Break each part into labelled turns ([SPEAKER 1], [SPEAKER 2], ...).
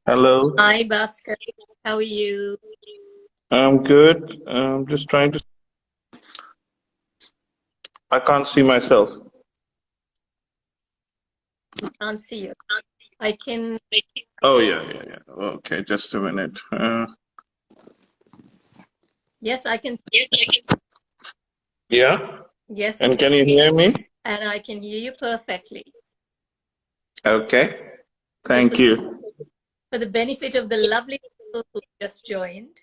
[SPEAKER 1] Hello,
[SPEAKER 2] Hi, Bhaskar. How are you?
[SPEAKER 1] I'm good. I'm just trying to. I can't see myself.
[SPEAKER 2] Can't see you. I can.
[SPEAKER 1] Oh, yeah. Okay, just a minute.
[SPEAKER 2] Yes, I can.
[SPEAKER 1] Yeah,
[SPEAKER 2] Yes, you
[SPEAKER 1] and
[SPEAKER 2] can.
[SPEAKER 1] can you hear me?
[SPEAKER 2] And I can hear you perfectly.
[SPEAKER 1] Okay,
[SPEAKER 2] So,
[SPEAKER 1] thank you.
[SPEAKER 2] for the benefit of the lovely people who just joined,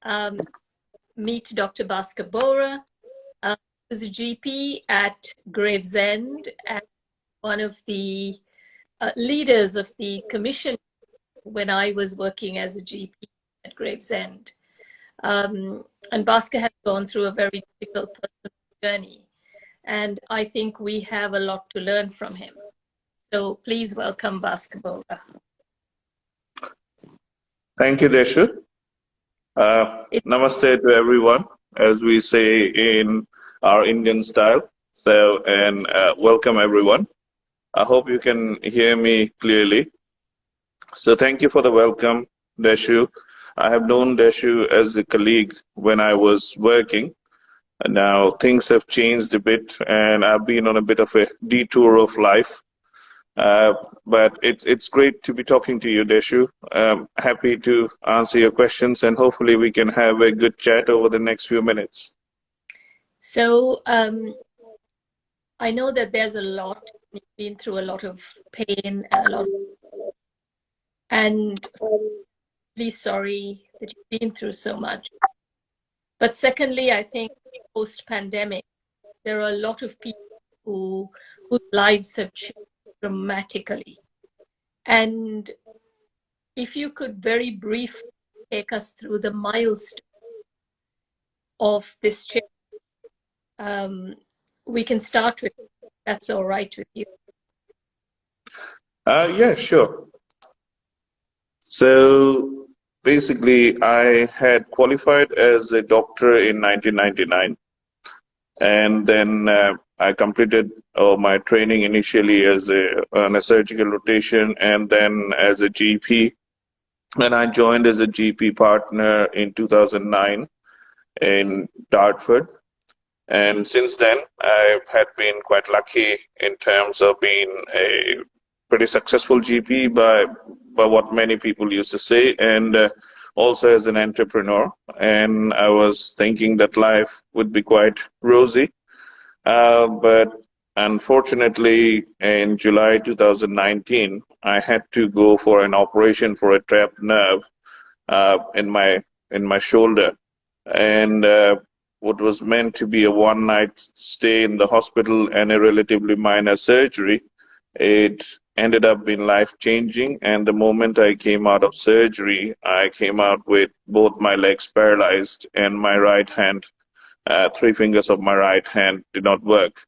[SPEAKER 2] um, meet Dr. Bhaskar Bora, who's a GP at Gravesend and one of the leaders of the commission when I was working as a GP at Gravesend. And Bhaskar has gone through a very difficult personal journey. And I think we have a lot to learn from him. So please welcome Basketball.
[SPEAKER 1] Thank you, Deshu.
[SPEAKER 2] It,
[SPEAKER 1] Namaste to everyone, as we say in our Indian style. So, and welcome everyone. I hope you can hear me clearly. So, thank you for the welcome, Deshu. I have known Deshu as a colleague when I was working. Now things have changed a bit, and I've been on a bit of a detour of life. Uh, but it's great to be talking to you, Deshu. Happy to answer your questions, and hopefully we can have a good chat over the next few minutes.
[SPEAKER 2] so I know that there's a lot. You've been through a lot of pain and a lot, and really sorry that you've been through so much. But secondly, I think post-pandemic, there are a lot of people whose lives have changed dramatically. And if you could very briefly take us through the milestone of this change, um, we can start with. That's all right with you.
[SPEAKER 1] Yeah, sure. So basically, I had qualified as a doctor in 1999, and then I completed my training initially as on a surgical rotation, and then as a GP. And I joined as a GP partner in 2009 in Dartford. And since then, I had been quite lucky in terms of being a pretty successful GP by what many people used to say, and also as an entrepreneur. And I was thinking that life would be quite rosy. But unfortunately, in July 2019, I had to go for an operation for a trapped nerve in my shoulder, and what was meant to be a one-night stay in the hospital and a relatively minor surgery, it ended up being life-changing. And the moment I came out of surgery, I came out with both my legs paralyzed and my right hand, three fingers of my right hand did not work.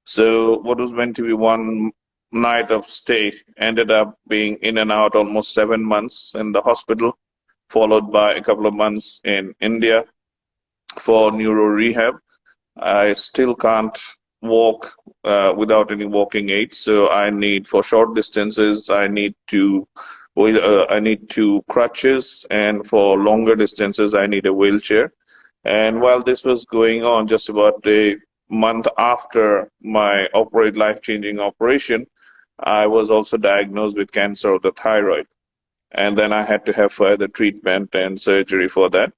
[SPEAKER 1] So what was meant to be one night of stay ended up being in and out almost 7 months in the hospital, followed by a couple of months in India for neuro rehab. I still can't walk without any walking aids, so I need for short distances I need two crutches, and for longer distances I need a wheelchair. And while this was going on, just about a month after my life-changing operation, I was also diagnosed with cancer of the thyroid. And then I had to have further treatment and surgery for that.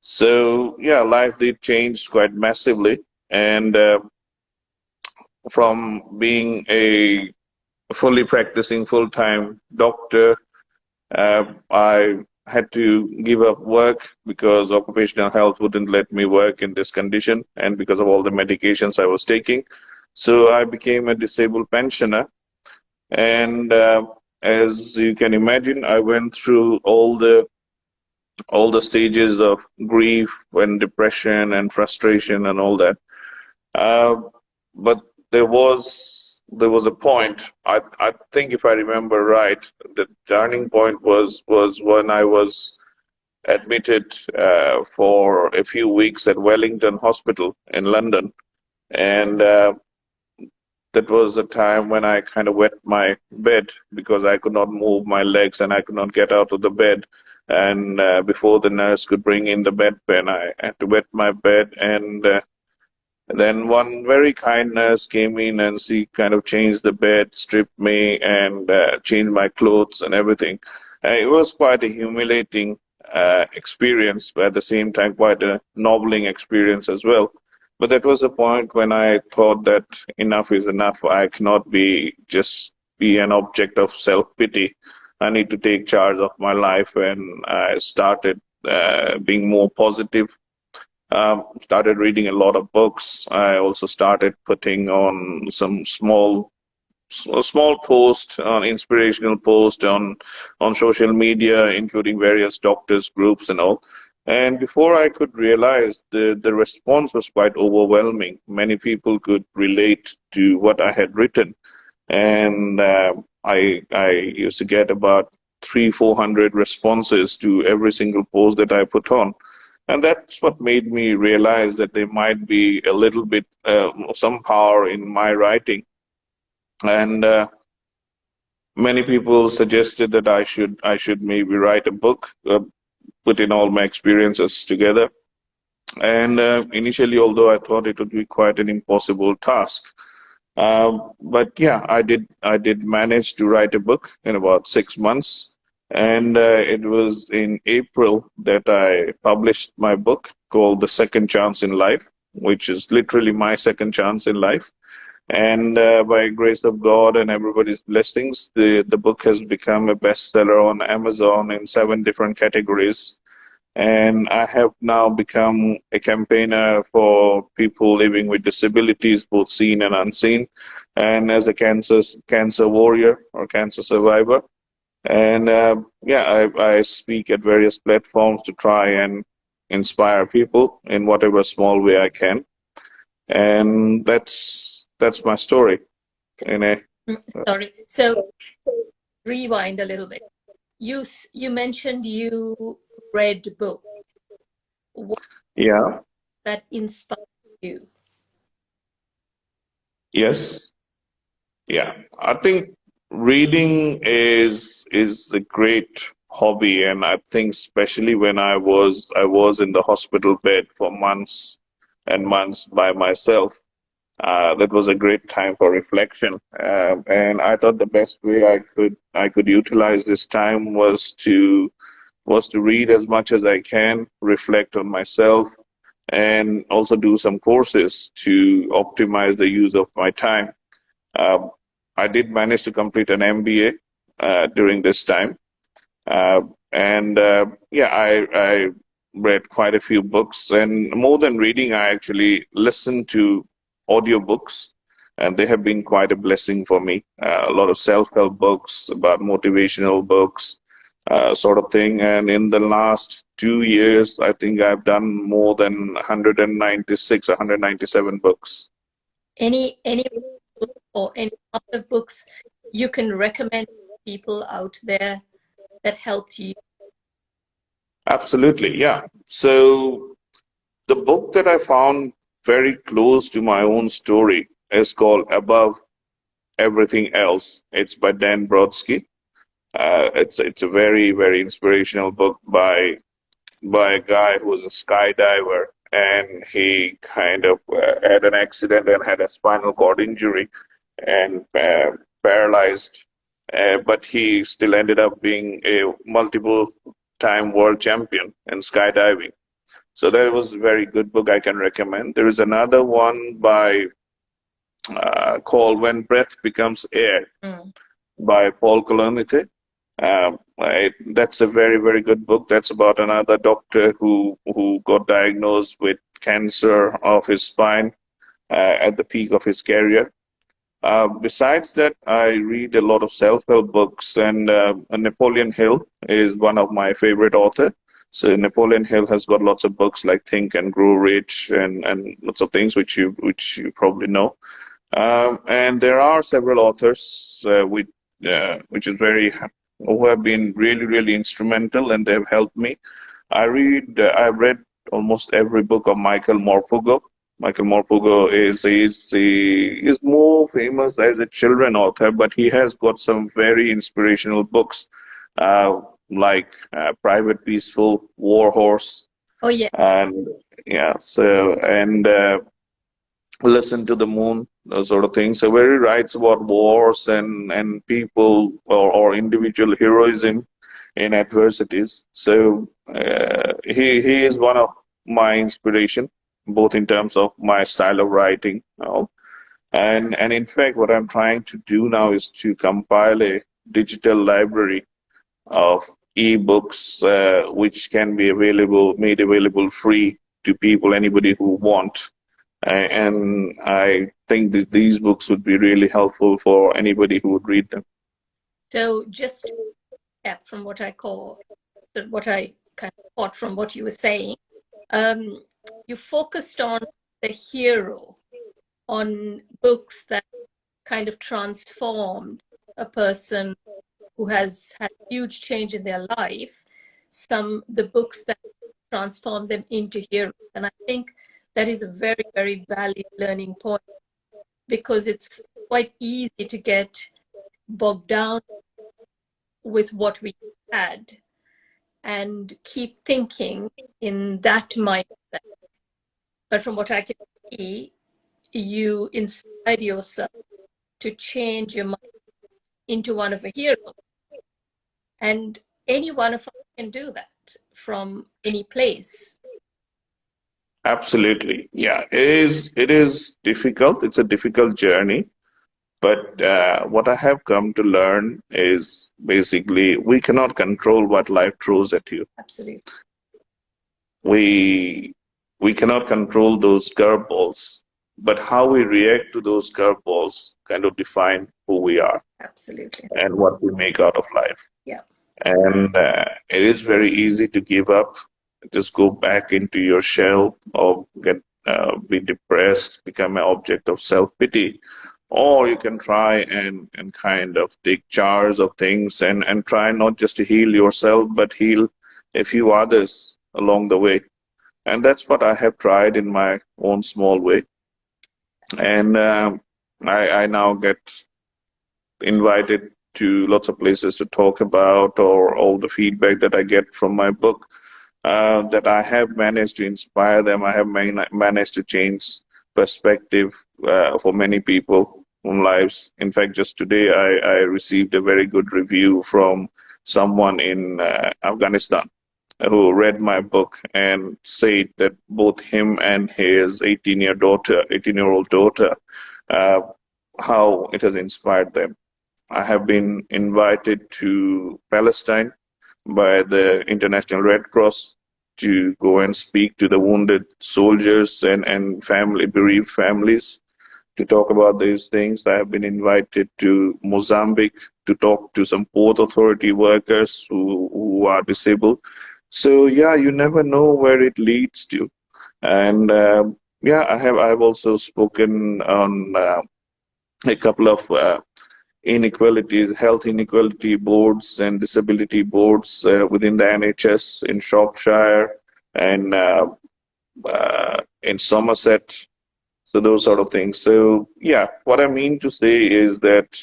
[SPEAKER 1] So, yeah, life did change quite massively. And from being a fully practicing full-time doctor, I had to give up work because occupational health wouldn't let me work in this condition and because of all the medications I was taking. So I became a disabled pensioner. And as you can imagine, I went through all the stages of grief and depression and frustration and all that. Uh, but there was a point. I think if I remember right, the turning point was when I was admitted for a few weeks at Wellington Hospital in London, and that was a time when I kind of wet my bed because I could not move my legs and I could not get out of the bed. And before the nurse could bring in the bedpan, I had to wet my bed. And then one very kind nurse came in and she kind of changed the bed, stripped me, and changed my clothes and everything. It was quite a humiliating experience, but at the same time, quite a ennobling experience as well. But that was a point when I thought that enough is enough. I cannot be just be an object of self-pity. I need to take charge of my life, and I started being more positive. Started reading a lot of books. I also started putting on some small post on inspirational post on social media, including various doctors groups and all. And before I could realize, the response was quite overwhelming. Many people could relate to what I had written, and I used to get about 300-400 responses to every single post that I put on. And that's what made me realize that there might be a little bit some power in my writing. And many people suggested that I should maybe write a book, put in all my experiences together. And initially, although I thought it would be quite an impossible task, but yeah, I did manage to write a book in about 6 months, and it was in April that I published my book called The Second Chance in Life, which is literally my second chance in life. And by grace of God and everybody's blessings, the book has become a bestseller on Amazon in 7 different categories. And I have now become a campaigner for people living with disabilities, both seen and unseen, and as a cancer warrior or cancer survivor. And yeah, I speak at various platforms to try and inspire people in whatever small way I can. And that's my story. In a
[SPEAKER 2] Sorry. So rewind a little bit. You mentioned you read books. What
[SPEAKER 1] Yeah,
[SPEAKER 2] that inspired you?
[SPEAKER 1] yes, yeah. I think reading is a great hobby, and I think especially when I was in the hospital bed for months and months by myself. That was a great time for reflection, and I thought the best way I could utilize this time was to read as much as I can, reflect on myself, and also do some courses to optimize the use of my time. Um, I did manage to complete an MBA during this time, uh, and yeah, I read quite a few books, and more than reading, I actually listened to audiobooks, and they have been quite a blessing for me. A lot of self-help books, about motivational books, sort of thing. And in the last 2 years, I think I've done more than 196, 197 books.
[SPEAKER 2] Any book or any other books you can recommend people out there that helped you?
[SPEAKER 1] Absolutely, yeah. So the book that I found very close to my own story is called Above Everything Else. It's by Dan Brodsky. It's a very inspirational book by a guy who was a skydiver, and he kind of had an accident and had a spinal cord injury and paralyzed, but he still ended up being a multiple time world champion in skydiving. So that was a very good book I can recommend. There is another one by called When Breath Becomes Air
[SPEAKER 2] Mm.
[SPEAKER 1] by Paul Colonite. That's a very good book. That's about another doctor who got diagnosed with cancer of his spine at the peak of his career. Besides that, I read a lot of self-help books, and Napoleon Hill is one of my favorite authors. So Napoleon Hill has got lots of books like Think and Grow Rich and lots of things which you probably know. And there are several authors which is very who have been really instrumental, and they have helped me. I've read almost every book of Michael Morpurgo. Michael Morpurgo is more famous as a children author, but he has got some very inspirational books, like Private Peaceful, War Horse,
[SPEAKER 2] Oh, yeah.
[SPEAKER 1] and yeah, so and Listen to the Moon, those sort of things. So where he writes about wars and people or individual heroism in adversities. So he is one of my inspiration, both in terms of my style of writing, and in fact, what I'm trying to do now is to compile a digital library of ebooks, which can be made available free to people, anybody who want. And I think that these books would be really helpful for anybody who would read them.
[SPEAKER 2] So just from what what I kind of thought from what you were saying, you focused on the hero, on books that kind of transformed a person who has had huge change in their life, the books that transform them into heroes. And I think that is a very, very valid learning point, because it's quite easy to get bogged down with what we had and keep thinking in that mindset. But from what I can see, you inspired yourself to change your mind into one of a hero. And any one of us can do that from any place.
[SPEAKER 1] Absolutely. Yeah, it is difficult. It's a difficult journey. But what I have come to learn is basically we cannot control what life throws at you.
[SPEAKER 2] Absolutely.
[SPEAKER 1] We we cannot control those curveballs, but how we react to those curveballs kind of define who we are
[SPEAKER 2] Absolutely.
[SPEAKER 1] and what we make out of life.
[SPEAKER 2] Yeah.
[SPEAKER 1] And it is very easy to give up, just go back into your shell, or be depressed, become an object of self-pity. Or you can try and kind of take charge of things and try not just to heal yourself, but heal a few others along the way. And that's what I have tried in my own small way. And I now get invited to lots of places to talk about, or all the feedback that I get from my book, that I have managed to inspire them. I have managed to change perspective for many people on lives. In fact, just today I received a very good review from someone in Afghanistan who read my book and said that both him and his 18-year-old daughter, uh, how it has inspired them. I have been invited to Palestine by the International Red Cross to go and speak to the wounded soldiers and bereaved families, to talk about these things. I have been invited to Mozambique to talk to some port authority workers who are disabled. So yeah, you never know where it leads to. And yeah, I've also spoken on a couple of inequality, health inequality boards and disability boards within the NHS in Shropshire and in Somerset. So those sort of things. So yeah, what I mean to say is that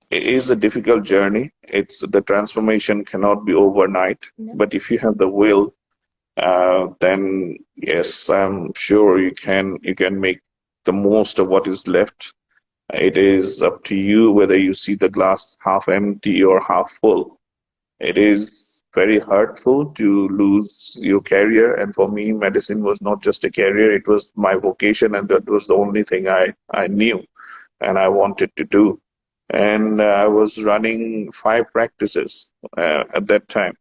[SPEAKER 1] it is a difficult journey. It's the transformation cannot be overnight,
[SPEAKER 2] No.
[SPEAKER 1] but if you have the will, then yes, I'm sure you can make the most of what is left. It is up to you whether you see the glass half empty or half full. It is very hurtful to lose your career, and for me, medicine was not just a career, it was my vocation, and that was the only thing I knew and I wanted to do. And I was running 5 practices at that time,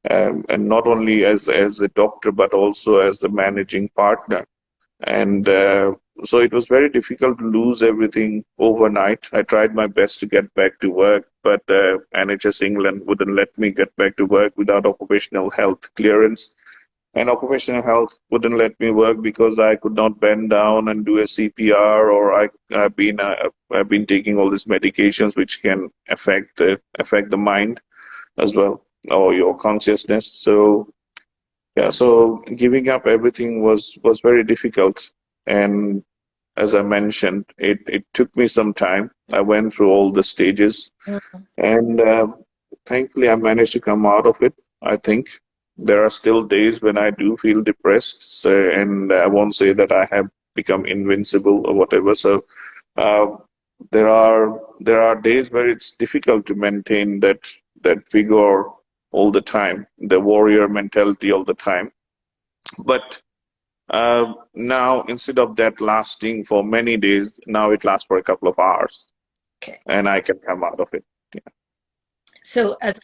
[SPEAKER 1] and not only as a doctor, but also as the managing partner. And so it was very difficult to lose everything overnight. I tried my best to get back to work, but NHS England wouldn't let me get back to work without occupational health clearance. And occupational health wouldn't let me work because I could not bend down and do a CPR, or I've been taking all these medications which can affect the mind as well, or your consciousness. So yeah, so giving up everything was very difficult. And as I mentioned, it took me some time. I went through all the stages,
[SPEAKER 2] Mm.
[SPEAKER 1] and thankfully I managed to come out of it. I think there are still days when I do feel depressed, so, and I won't say that I have become invincible or whatever. So uh, there are days where it's difficult to maintain that vigor all the time, the warrior mentality all the time. But now, instead of that lasting for many days, now it lasts for a couple of hours,
[SPEAKER 2] Okay.
[SPEAKER 1] and I can come out of it.
[SPEAKER 2] So as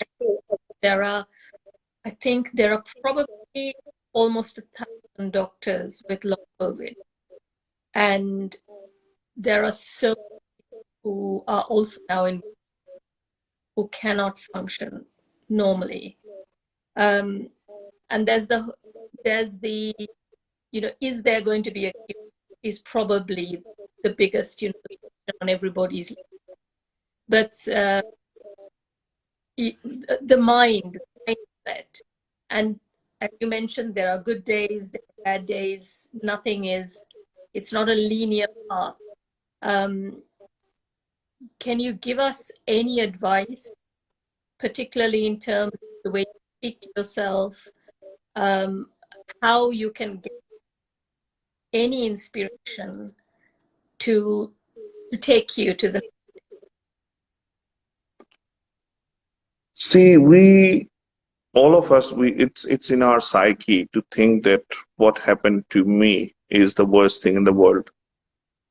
[SPEAKER 2] I think there are probably almost 1,000 doctors with long COVID, and there are so who are also now in who cannot function normally. And there's the is there going to be a cure? Is probably the biggest question on everybody's lips. But the mindset, and as you mentioned, there are good days, there are bad days. It's not a linear path. Can you give us any advice, particularly in terms of the way you speak to yourself, um, how you can get any inspiration to take you to the
[SPEAKER 1] See, all of us, it's in our psyche to think that what happened to me is the worst thing in the world.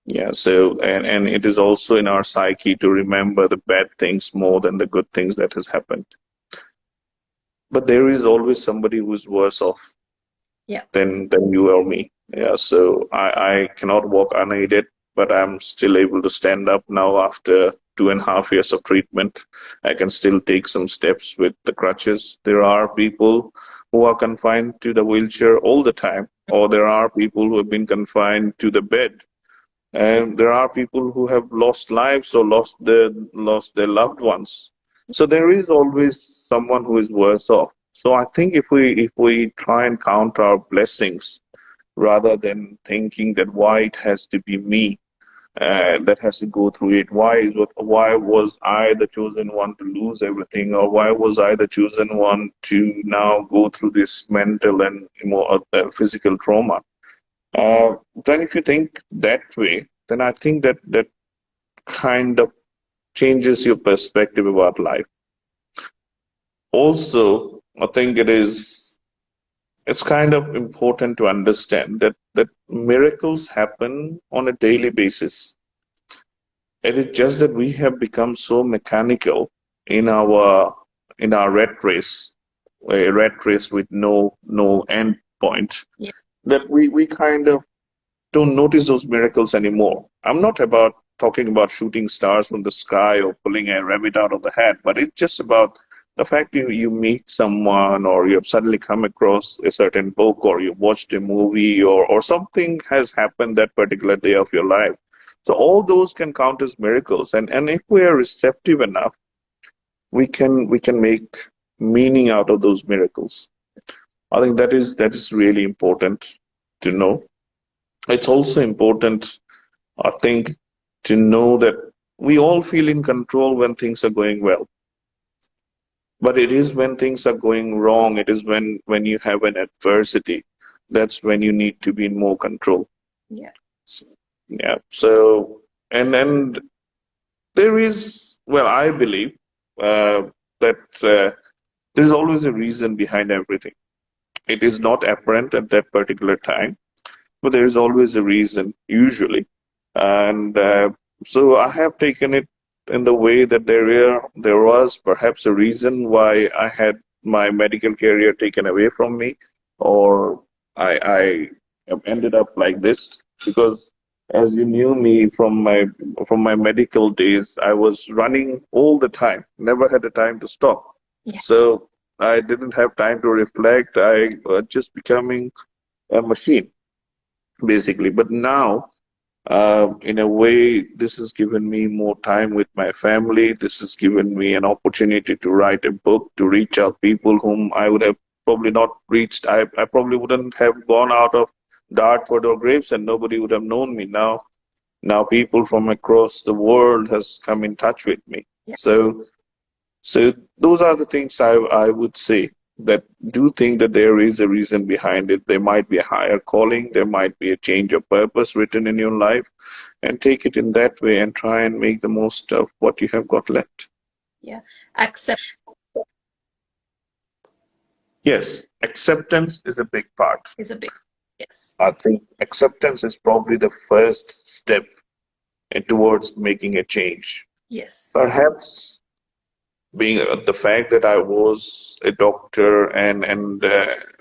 [SPEAKER 1] Yeah, so and it is also in our psyche to remember the bad things more than the good things that has happened. But there is always somebody who's worse off
[SPEAKER 2] yeah.
[SPEAKER 1] than you or me. Yeah, so I cannot walk unaided, but I'm still able to stand up now after 2.5 years of treatment. I can still take some steps with the crutches. There are people who are confined to the wheelchair all the time, or there are people who have been confined to the bed. And there are people who have lost lives or lost their loved ones. So there is always someone who is worse off. So I think if we try and count our blessings rather than thinking that why it has to be me that has to go through it, why was I the chosen one to lose everything, or why was I the chosen one to now go through this mental and physical trauma? Then if you think that way, then I think that kind of changes your perspective about life. Also, I think it's kind of important to understand that miracles happen on a daily basis. It is just that we have become so mechanical in our rat race with no end point,
[SPEAKER 2] Yeah.
[SPEAKER 1] that we kind of don't notice those miracles anymore. I'm not about talking about shooting stars from the sky or pulling a rabbit out of the hat, but it's just about the fact you meet someone, or you have suddenly come across a certain book, or you watched a movie, or something has happened that particular day of your life. So all those can count as miracles. And if we are receptive enough, we can make meaning out of those miracles. I think that is really important to know. It's also important, I think, to know that we all feel in control when things are going well. But it is when things are going wrong, it is when you have an adversity, that's when you need to be in more control.
[SPEAKER 2] Yeah.
[SPEAKER 1] Yeah. So and there is, well, I believe that there is always a reason behind everything. It is not apparent at that particular time, but there is always a reason, usually. And so I have taken it in the way that there was perhaps a reason why I had my medical career taken away from me, or I have ended up like this. Because as you knew me from my medical days, I was running all the time, never had a time to stop.
[SPEAKER 2] Yeah.
[SPEAKER 1] So I didn't have time to reflect. I was just becoming a machine, basically. But now, in a way, this has given me more time with my family. This has given me an opportunity to write a book, to reach out people whom I would have probably not reached. I probably wouldn't have gone out of Dartford or Gravesend, nobody would have known me. Now people from across the world has come in touch with me.
[SPEAKER 2] Yeah.
[SPEAKER 1] So those are the things I would say, that do think that there is a reason behind it. There might be a higher calling, there might be a change of purpose written in your life, and take it in that way and try and make the most of what you have got left.
[SPEAKER 2] Yeah. Accept
[SPEAKER 1] Yes, acceptance is a big part.
[SPEAKER 2] is a big, yes.
[SPEAKER 1] I think acceptance is probably the first step towards making a change.
[SPEAKER 2] Yes.
[SPEAKER 1] Perhaps being the fact that I was a doctor, and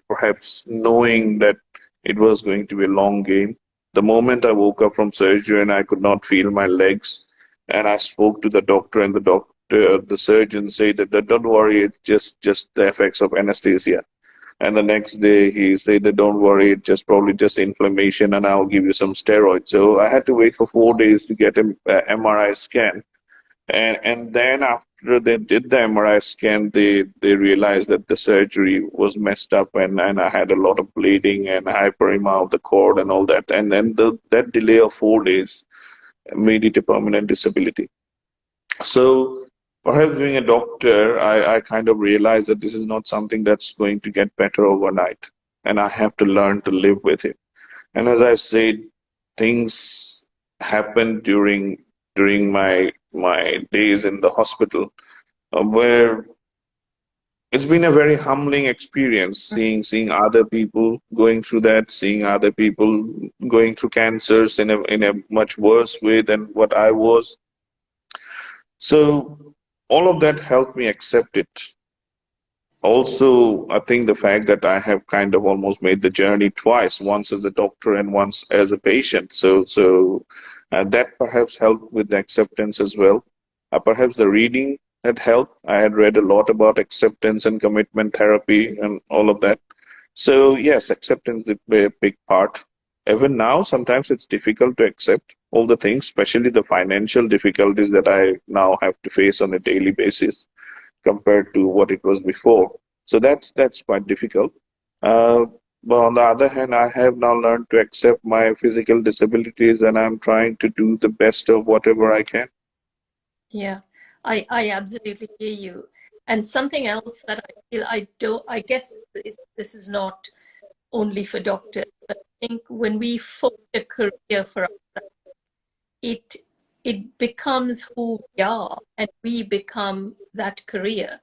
[SPEAKER 1] perhaps knowing that it was going to be a long game. The moment I woke up from surgery and I could not feel my legs, and I spoke to the doctor, and the surgeon said that don't worry, it's just the effects of anesthesia. And the next day he said that don't worry, it's just probably just inflammation, and I'll give you some steroids. So I had to wait for 4 days to get an MRI scan, and then after they did the MRI scan, they realized that the surgery was messed up, and I had a lot of bleeding and hyperemia of the cord and all that. And then that delay of 4 days made it a permanent disability. So perhaps being a doctor, I kind of realized that this is not something that's going to get better overnight, and I have to learn to live with it. And as I said, things happened during my days in the hospital, where it's been a very humbling experience, seeing other people going through that, seeing other people going through cancers in a much worse way than what I was. So all of that helped me accept it. Also, I think the fact that I have kind of almost made the journey twice, once as a doctor and once as a patient. So that perhaps helped with the acceptance as well. Perhaps the reading had helped. I had read a lot about acceptance and commitment therapy and all of that. So yes, acceptance did play a big part. Even now, sometimes it's difficult to accept all the things, especially the financial difficulties that I now have to face on a daily basis compared to what it was before. So that's quite difficult. Uh, but on the other hand, I have now learned to accept my physical disabilities, and I'm trying to do the best of whatever I can.
[SPEAKER 2] Yeah. I absolutely hear you. And something else that I feel I guess this is not only for doctors, but I think when we forge a career for ourselves, it it becomes who we are, and we become that career.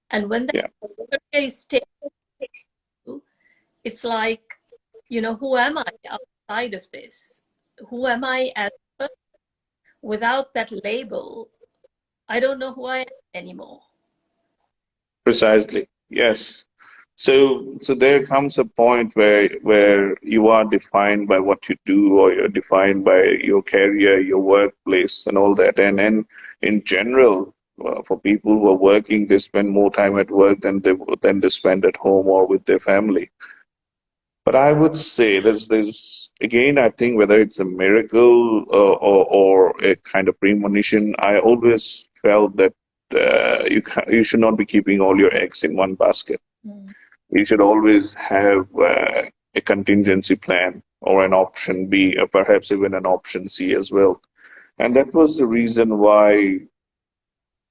[SPEAKER 2] And when that
[SPEAKER 1] Yeah,
[SPEAKER 2] career is taken, it's like, who am I outside of this? Who am I as a person? Without that label, I don't know who I am anymore.
[SPEAKER 1] precisely. Yes. So there comes a point where you are defined by what you do, or you're defined by your career, your workplace, and all that. And in general, for people who are working, they spend more time at work than they spend at home or with their family. But I would say there's again, I think whether it's a miracle, or a kind of premonition, I always felt that you should not be keeping all your eggs in one basket.
[SPEAKER 2] Mm.
[SPEAKER 1] You should always have a contingency plan, or an option B, or perhaps even an option C as well. And that was the reason why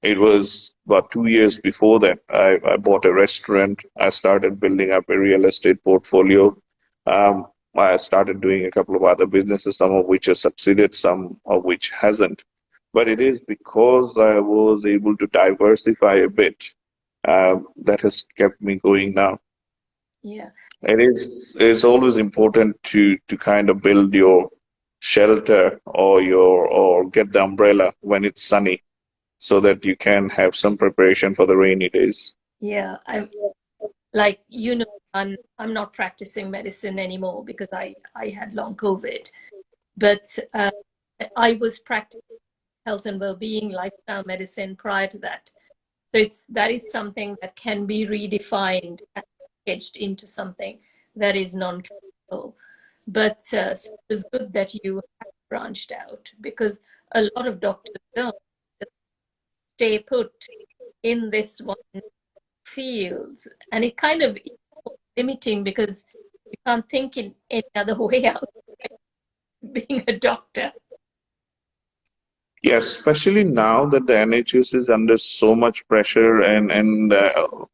[SPEAKER 1] it was about 2 years before that I bought a restaurant. I started building up a real estate portfolio. Um, I started doing a couple of other businesses, some of which have succeeded, some of which hasn't. But it is because I was able to diversify a bit, that has kept me going now.
[SPEAKER 2] Yeah.
[SPEAKER 1] It's always important to kind of build your shelter, or get the umbrella when it's sunny, so that you can have some preparation for the rainy days.
[SPEAKER 2] Yeah. I'm like, I'm not practicing medicine anymore because I had long COVID. But I was practicing health and well-being, lifestyle medicine prior to that. So that is something that can be redefined and packaged into something that is non-clinical. But so it's good that you have branched out, because a lot of doctors don't just stay put in this one field, and it kind of is limiting, because We can't think in any other way out being a doctor.
[SPEAKER 1] Yes, especially now that the NHS is under so much pressure and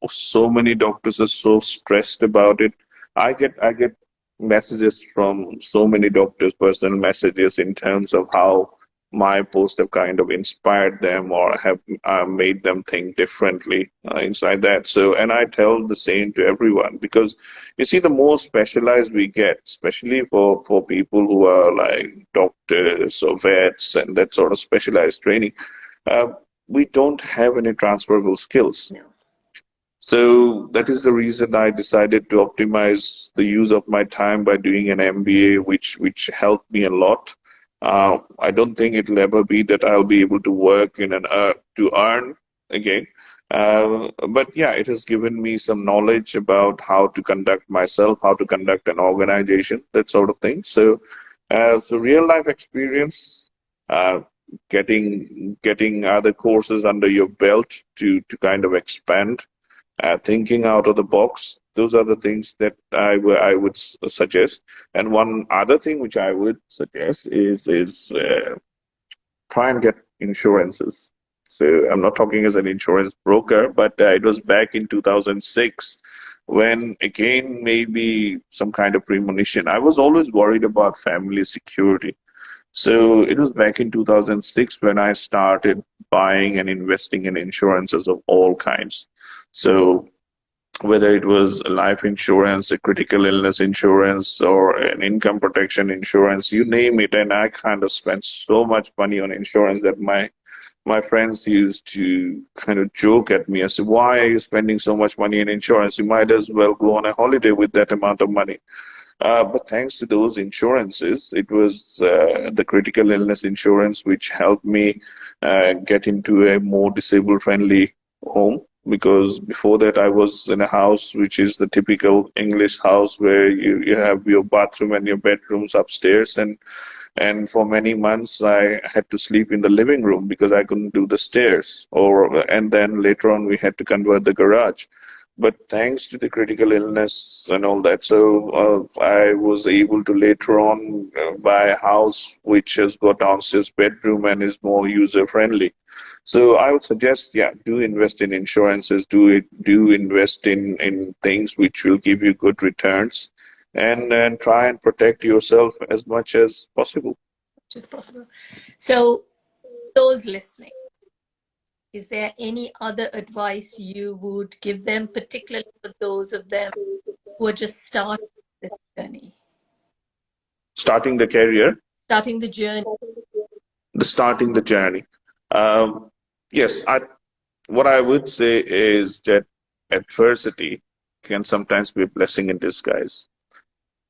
[SPEAKER 1] so many doctors are so stressed about it. I get messages from so many doctors, personal messages in terms of how my post have kind of inspired them or have made them think differently inside that. So, and I tell the same to everyone because you see, the more specialized we get, especially for people who are like doctors or vets and that sort of specialized training, uh, we don't have any transferable skills.
[SPEAKER 2] No.
[SPEAKER 1] So that is the reason I decided to optimize the use of my time by doing an MBA, which helped me a lot. I don't think it'll ever be that I'll be able to work in an to earn again. But yeah, it has given me some knowledge about how to conduct myself, how to conduct an organization, that sort of thing. So real life experience, uh, getting other courses under your belt to kind of expand, thinking out of the box. Those are the things that I would suggest. And one other thing which I would suggest is try and get insurances. So I'm not talking as an insurance broker, but it was back in 2006 when again maybe some kind of premonition. I was always worried about family security. So it was back in 2006 when I started buying and investing in insurances of all kinds. So whether it was a life insurance, a critical illness insurance, or an income protection insurance, you name it. And I kind of spent so much money on insurance that my friends used to kind of joke at me and say, "Why are you spending so much money in insurance? You might as well go on a holiday with that amount of money." But thanks to those insurances, it was the critical illness insurance which helped me get into a more disabled friendly home. Because before that, I was in a house which is the typical English house where you have your bathroom and your bedrooms upstairs. And for many months, I had to sleep in the living room because I couldn't do the stairs. And then later on, we had to convert the garage. But thanks to the critical illness and all that, so I was able to later on buy a house which has got downstairs bedroom and is more user friendly. So I would suggest, yeah, do invest in insurances, do invest in things which will give you good returns, and try and protect yourself as much as possible.
[SPEAKER 2] Which is possible. So those listening, is there any other advice you would give them, particularly for those of them who are just starting this journey?
[SPEAKER 1] Starting the career,
[SPEAKER 2] Starting the journey.
[SPEAKER 1] starting the journey. Um, yes, what I would say is that adversity can sometimes be a blessing in disguise.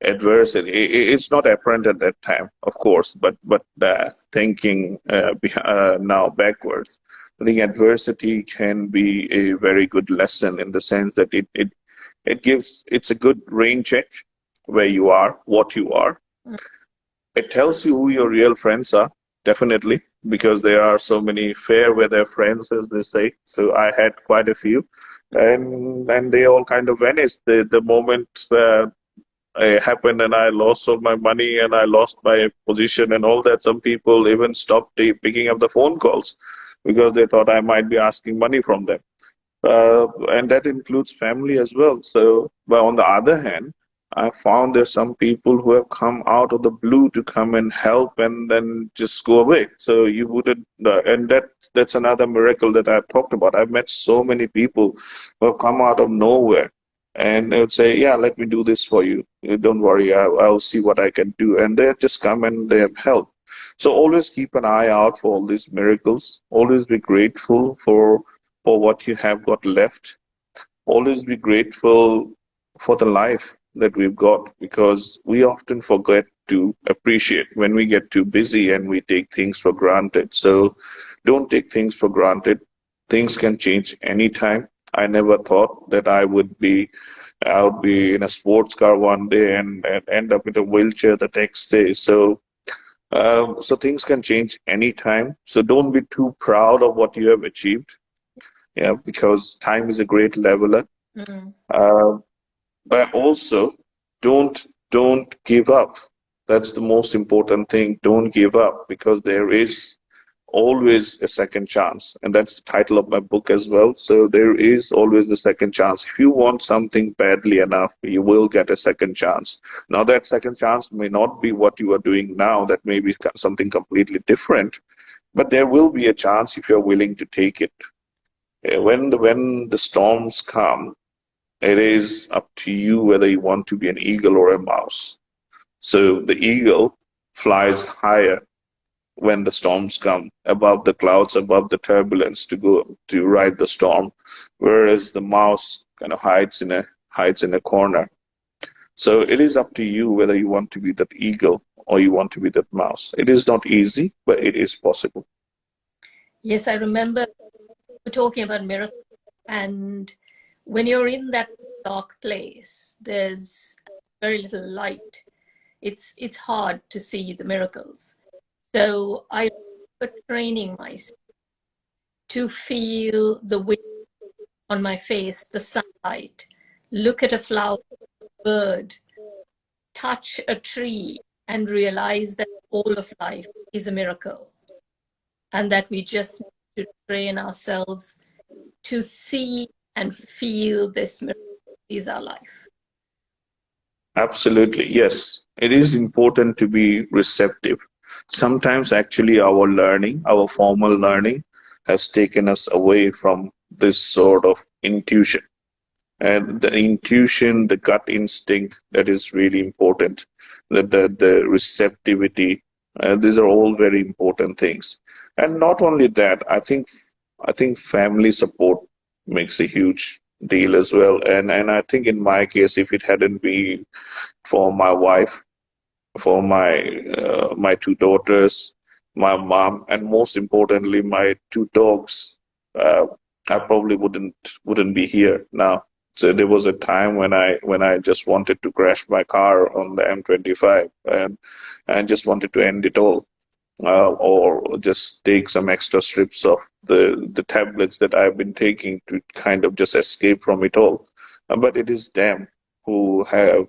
[SPEAKER 1] Adversity, it's not apparent at that time, of course, but thinking now backwards, I think adversity can be a very good lesson in the sense that it's a good rain check where you are, what you are. It tells you who your real friends are, definitely, because there are so many fair weather friends, as they say. So I had quite a few, and they all kind of vanished the moment it happened, and I lost all my money and I lost my position and all that. Some people even stopped picking up the phone calls because they thought I might be asking money from them. And that includes family as well. So, but on the other hand, I found there's some people who have come out of the blue to come and help and then just go away. So you wouldn't, and that's another miracle that I've talked about. I've met so many people who have come out of nowhere and they would say, "Yeah, let me do this for you. Don't worry, I'll see what I can do." And they just come and they have help. So always keep an eye out for all these miracles. Always be grateful for what you have got left. Always be grateful for the life that we've got because we often forget to appreciate when we get too busy and we take things for granted. So don't take things for granted. Things can change anytime. I never thought that I would be in a sports car one day and end up in a wheelchair the next day. So things can change anytime. So don't be too proud of what you have achieved. Yeah, because time is a great leveler.
[SPEAKER 2] Mm.
[SPEAKER 1] Uh, but also don't don't give up. That's the most important thing. Don't give up, because there is always a second chance, and that's the title of my book as well. So there is always a second chance. If you want something badly enough, you will get a second chance. Now that second chance may not be what you are doing now, that may be something completely different, but there will be a chance if you're willing to take it. When the storms come, it is up to you whether you want to be an eagle or a mouse. So the eagle flies higher when the storms come, above the clouds, above the turbulence, to go to ride the storm, whereas the mouse kind of hides in a corner. So it is up to you whether you want to be that eagle or you want to be that mouse. It is not easy, but it is possible.
[SPEAKER 2] Yes, I remember we're talking about miracles, and when you're in that dark place, there's very little light. It's hard to see the miracles. So I remember training myself to feel the wind on my face, the sunlight, look at a flower, bird, touch a tree, and realize that all of life is a miracle, and that we just need to train ourselves to see and feel this miracle is our life.
[SPEAKER 1] Absolutely, yes. It is important to be receptive. Sometimes, actually, our formal learning, has taken us away from this sort of intuition. And the intuition, the gut instinct, that is really important. The receptivity, these are all very important things. And not only that, I think family support makes a huge deal as well. And I think in my case, if it hadn't been for my wife, for my two daughters, my mom, and most importantly my two dogs, uh, I probably wouldn't be here now. So there was a time when I just wanted to crash my car on the M25, and I just wanted to end it all, or just take some extra strips of the tablets that I've been taking to kind of just escape from it all. But it is them who have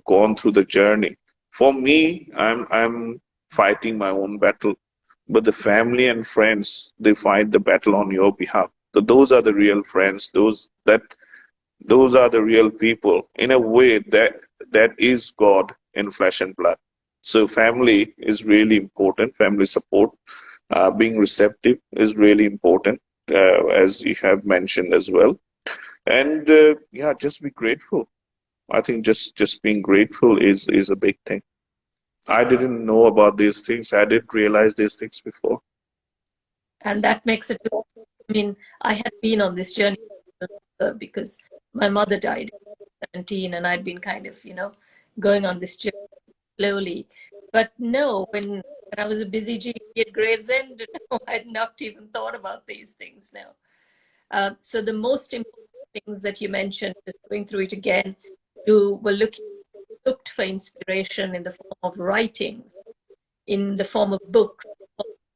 [SPEAKER 1] gone through the journey. For me, I'm fighting my own battle, but the family and friends, they fight the battle on your behalf. So those are the real friends. Those are the real people. In a way, that is God in flesh and blood. So family is really important. Family support, being receptive is really important, as you have mentioned as well. And yeah, just be grateful. I think just being grateful is a big thing. I didn't know about these things. I didn't realize these things before.
[SPEAKER 2] And that makes it, I mean, I had been on this journey because my mother died at 17, and I'd been kind of, going on this journey slowly. But no, when I was a busy GP at Gravesend, no, I'd not even thought about these things now. So the most important things that you mentioned, just going through it again, you were looked for inspiration in the form of writings, in the form of books,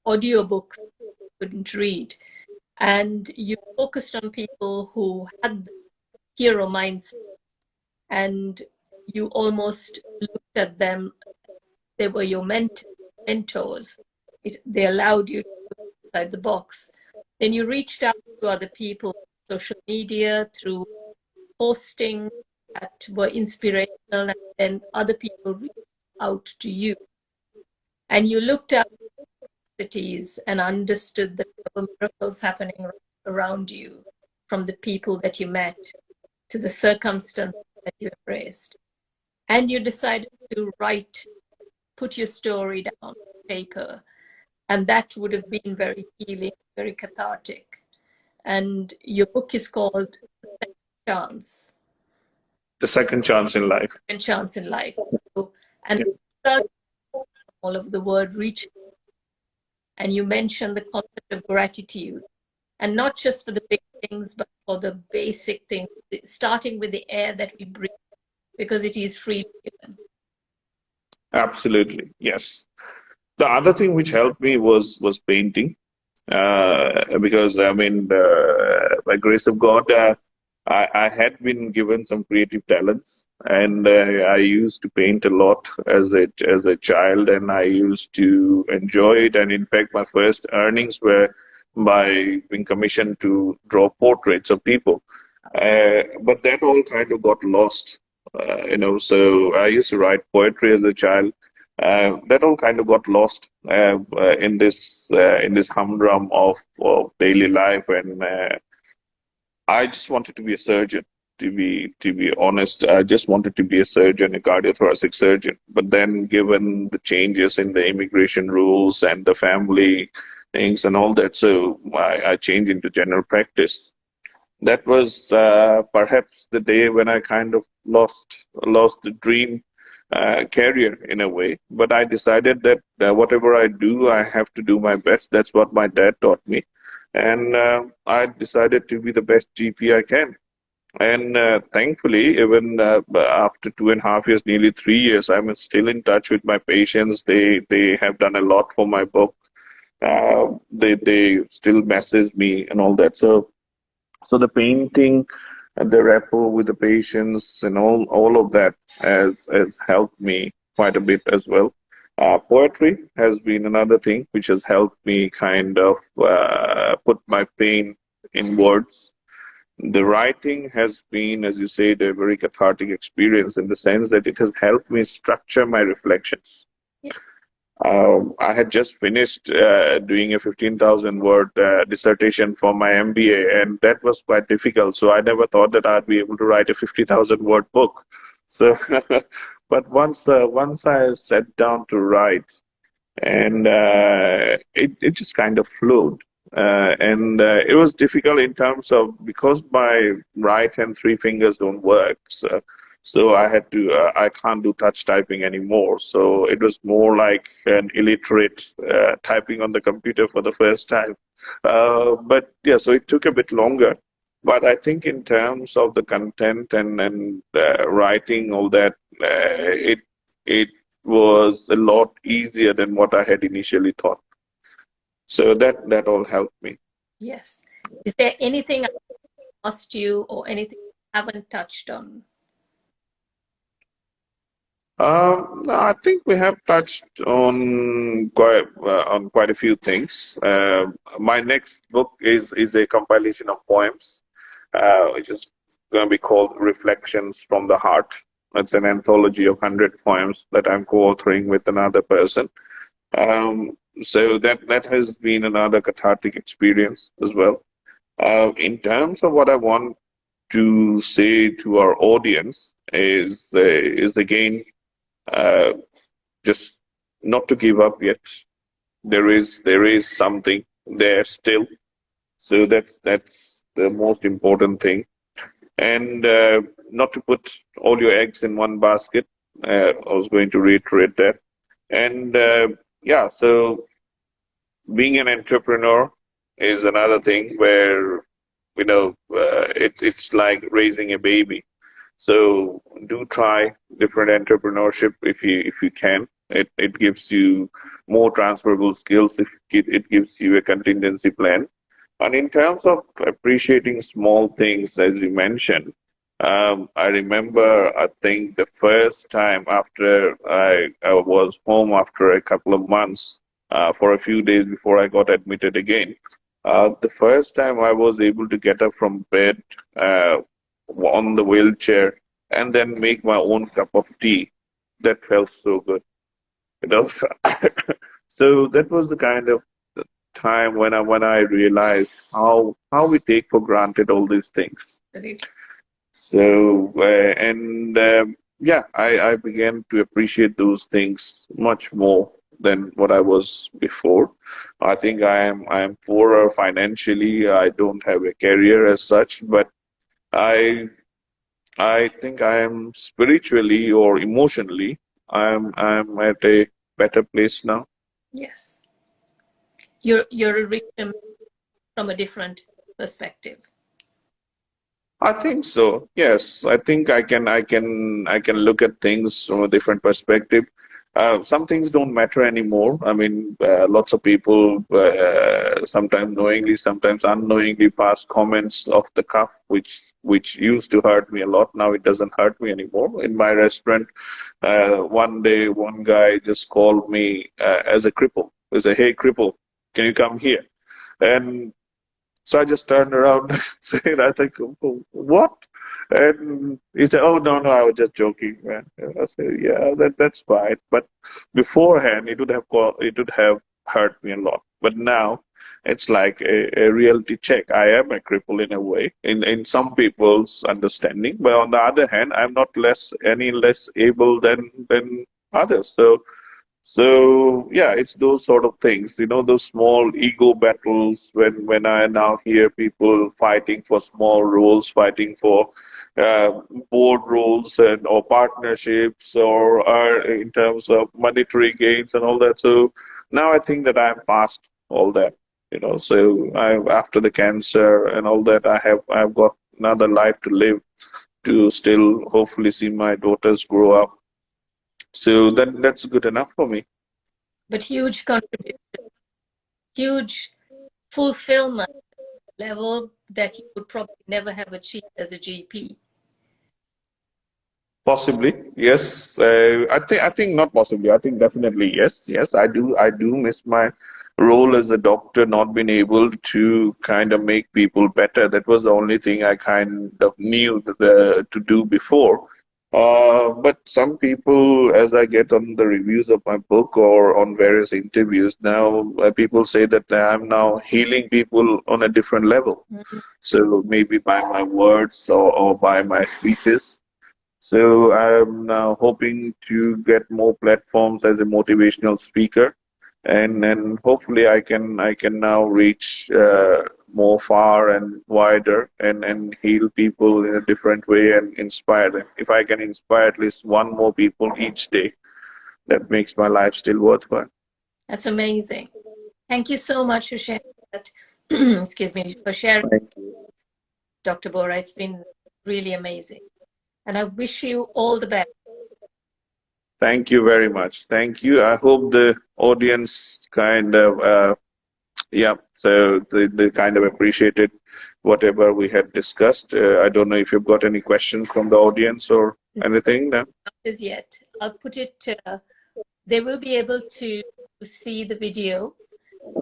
[SPEAKER 2] audio books you couldn't read. And you focused on people who had the hero mindset, and you almost looked at them, they were your mentors. They allowed you to look outside the box. Then you reached out to other people, social media, through posting that were inspirational, and then other people reached out to you. And you looked at cities and understood that there were miracles happening around you, from the people that you met to the circumstances that you embraced. And you decided to put your story down on paper. And that would have been very healing, very cathartic. And your book is called The Second Chance.
[SPEAKER 1] The second chance in life.
[SPEAKER 2] Second chance in life. And yeah, all of the word reach. And you mentioned the concept of gratitude. And not just for the big things, but for the basic things, starting with the air that we breathe, because it is freely given.
[SPEAKER 1] Absolutely, yes. The other thing which helped me was painting, because I mean, by grace of God, I had been given some creative talents, and I used to paint a lot as a child, and I used to enjoy it. And in fact, my first earnings were by being commissioned to draw portraits of people. But that all kind of got lost, So I used to write poetry as a child. That all kind of got lost in this humdrum of daily life, and I just wanted to be a surgeon. To be honest, I just wanted to be a surgeon, a cardiothoracic surgeon. But then, given the changes in the immigration rules and the family things and all that, so I changed into general practice. That was perhaps the day when I kind of lost the dream career in a way. But I decided that whatever I do, I have to do my best. That's what my dad taught me, and I decided to be the best GP I can. And thankfully, even after 2.5 years, nearly 3 years, I'm still in touch with my patients. They have done a lot for my book. They still message me and all that. So the painting and the rapport with the patients and all of that has helped me quite a bit as well. Poetry has been another thing which has helped me kind of put my pain in words. The writing has been, as you said, a very cathartic experience in the sense that it has helped me structure my reflections.
[SPEAKER 2] Yeah.
[SPEAKER 1] I had just finished doing a 15,000 word dissertation for my MBA, and that was quite difficult. So I never thought that I'd be able to write a 50,000 word book. So, but once I sat down to write, and it just kind of flowed. And it was difficult in terms of because my right hand three fingers don't work, so I had to I can't do touch typing anymore. So it was more like an illiterate typing on the computer for the first time. But yeah, so it took a bit longer. But I think in terms of the content and writing all that, it was a lot easier than what I had initially thought. So that all helped me.
[SPEAKER 2] Yes. Is there anything I asked you or anything I haven't touched on?
[SPEAKER 1] No, I think we have touched on quite a few things. My next book is a compilation of poems, which is going to be called Reflections from the Heart. It's an anthology of 100 poems that I'm co-authoring with another person. So that has been another cathartic experience as well. In terms of what I want to say to our audience is again uh, just not to give up yet. There is something there still. So that's the most important thing, and not to put all your eggs in one basket. I was going to reiterate that, and yeah, so being an entrepreneur is another thing where it's like raising a baby. So do try different entrepreneurship if you can. It gives you more transferable skills if it gives you a contingency plan. And in terms of appreciating small things, as you mentioned, I remember, I think the first time after I was home after a couple of months, for a few days before I got admitted again. The first time I was able to get up from bed on the wheelchair and then make my own cup of tea, that felt so good. You know? So that was the kind of time when I realized how we take for granted all these things.
[SPEAKER 2] Absolutely.
[SPEAKER 1] So and yeah, I began to appreciate those things much more than what I was before. I think I am poorer financially. I don't have a career as such, but I I think I am spiritually or emotionally I'm at a better place now.
[SPEAKER 2] Yes. You're a victim from a different perspective.
[SPEAKER 1] I think so. Yes, I think I can look at things from a different perspective. Some things don't matter anymore. I mean, lots of people sometimes knowingly, sometimes unknowingly pass comments off the cuff, which used to hurt me a lot. Now it doesn't hurt me anymore. In my restaurant, one day, one guy just called me as a cripple. He said, "Hey, cripple, can you come here?" And so I just turned around and said, I think, "What?" And he said, "Oh, no, no, I was just joking, man." And I said, "Yeah, that's fine." But beforehand, it would have hurt me a lot. But now it's like a reality check. I am a cripple in a way, in some people's understanding. But on the other hand, I'm not any less able than others. So yeah, it's those sort of things, those small ego battles when I now hear people fighting for small roles, fighting for uh, board roles and or partnerships or in terms of monetary gains and all that. So now I think that I'm past all that, So after the cancer and all that, I've got another life to live to still hopefully see my daughters grow up. So that's good enough for me.
[SPEAKER 2] But huge contribution, huge fulfillment level that you would probably never have achieved as a GP.
[SPEAKER 1] Possibly, yes. I think not possibly. I think definitely yes. Yes, I do miss my role as a doctor, not being able to kind of make people better. That was the only thing I kind of knew to do before. But some people, as I get on the reviews of my book or on various interviews now, people say that I'm now healing people on a different level.
[SPEAKER 2] Mm-hmm.
[SPEAKER 1] So maybe by my words or by my speeches. So I'm now hoping to get more platforms as a motivational speaker, and hopefully I can now reach more far and wider and heal people in a different way and inspire them. If I can inspire at least one more people each day, that makes my life still worthwhile.
[SPEAKER 2] That's amazing. Thank you so much for sharing that. Excuse me, for sharing,
[SPEAKER 1] Thank you.
[SPEAKER 2] Dr. Bora. It's been really amazing. And I wish you all the best.
[SPEAKER 1] Thank you very much. Thank you. I hope the audience kind of yeah, so they kind of appreciated whatever we had discussed. I don't know if you've got any questions from the audience or anything. No?
[SPEAKER 2] Not as yet. I'll put it, they will be able to see the video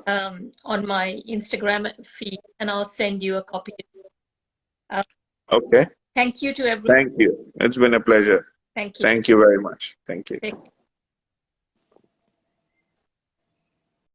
[SPEAKER 2] on my Instagram feed, and I'll send you a copy.
[SPEAKER 1] Okay.
[SPEAKER 2] Thank you to everyone.
[SPEAKER 1] Thank you. It's been a pleasure.
[SPEAKER 2] Thank you.
[SPEAKER 1] Thank you very much. Thank you.
[SPEAKER 2] Take